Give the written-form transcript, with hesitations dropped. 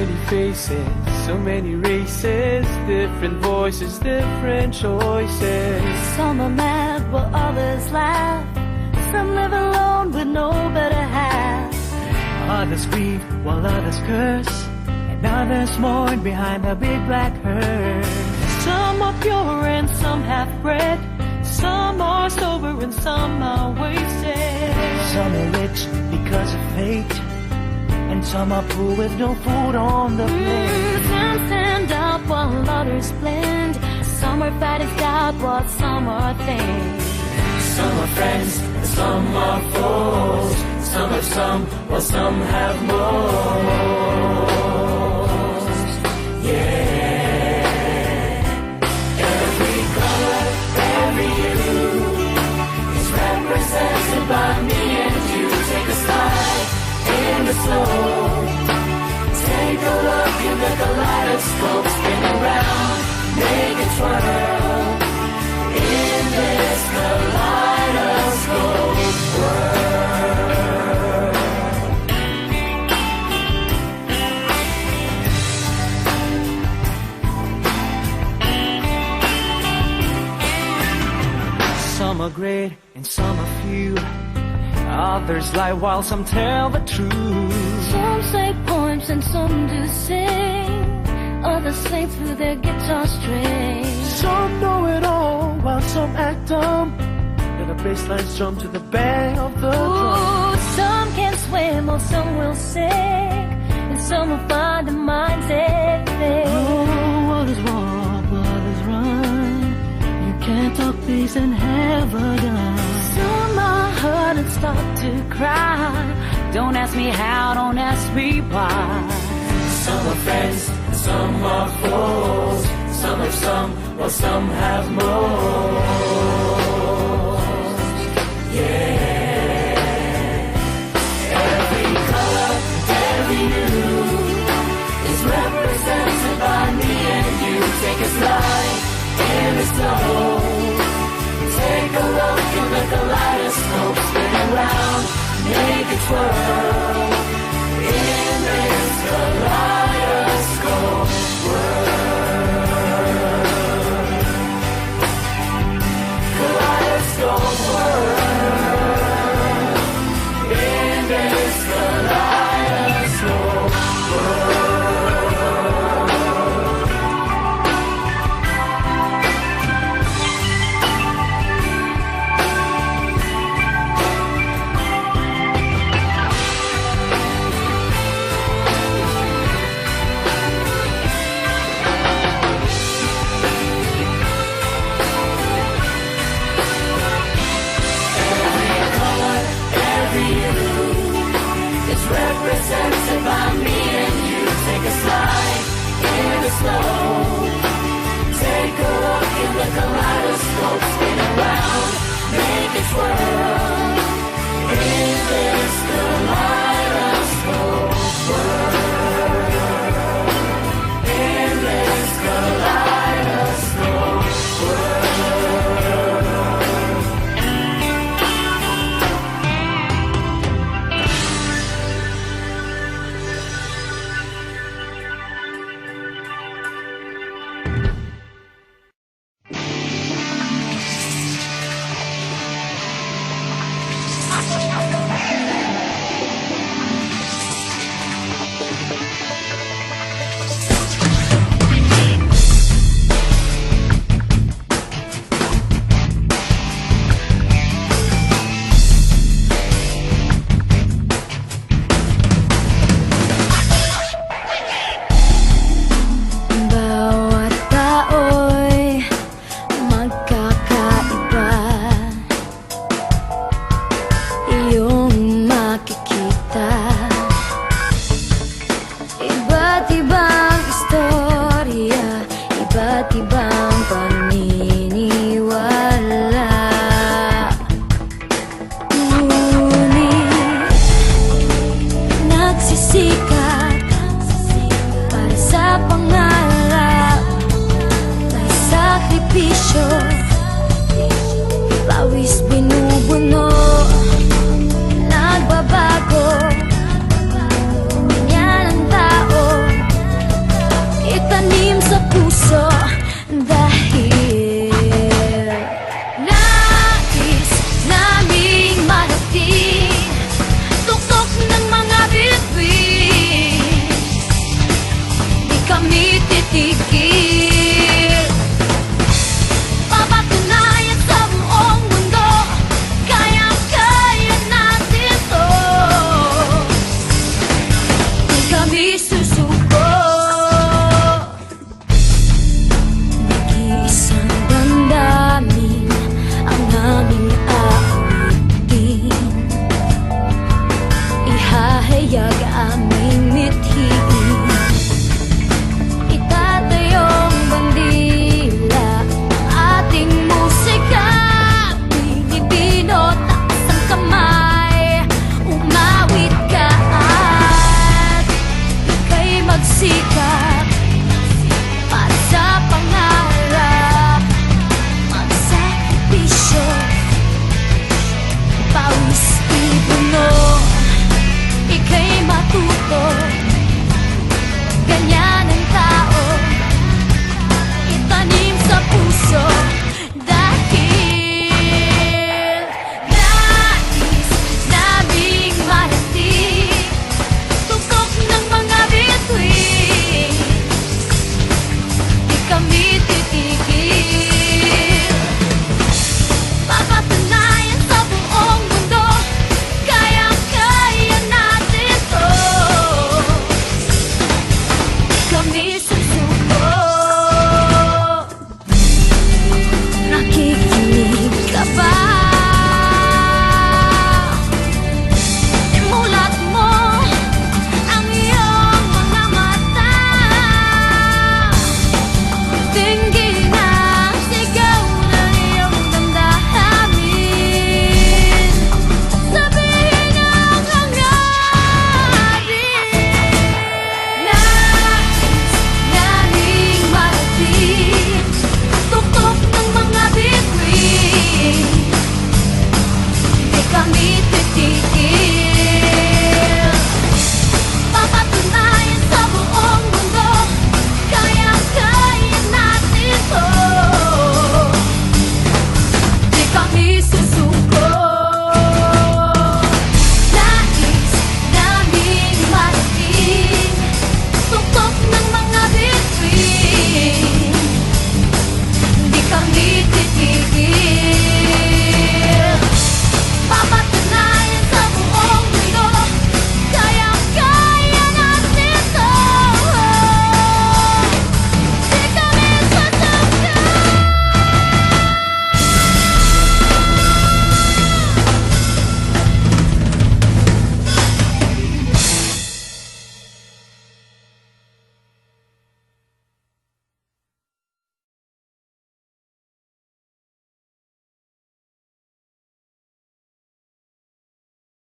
many faces, so many races, different voices, different choices. Some are mad while others laugh. Some live alone with no better half. Others grieve while others curse, and others mourn behind the big black hearse. Some are pure and some half-bred. Some are sober and some are wasted. Some are rich because of fate, and some are poor with no food on the plate. Some stand up while others blend. Some are fighting doubt while some are thin. Some are friends and some are foes. Some have some while some have most. Yeah. Every color, every hue is represented by me and you. Take a slide in the snow. Take a look in the kaleidoscope. Spin around, make it twirl. In this kaleidoscope world. Some are great and some are few. Others lie while some tell the truth. Some say poems and some do sing. Others sing through their guitar strings. Some know it all while some act dumb. And the bass lines drum to the bang of the drum. Ooh, some can swim or some will sing, and some will find their minds aching. Oh, others walk, others run. You can't talk peace and have a gun. Some are hurt and start to cry. Don't ask me how, don't ask me why. Some are friends, some are foes. Some have some, while some have most. Yeah. Every color, every hue is represented by me and you. Take a slide in the snow. Take a look in the kaleidoscope. Spin around, make it twirl.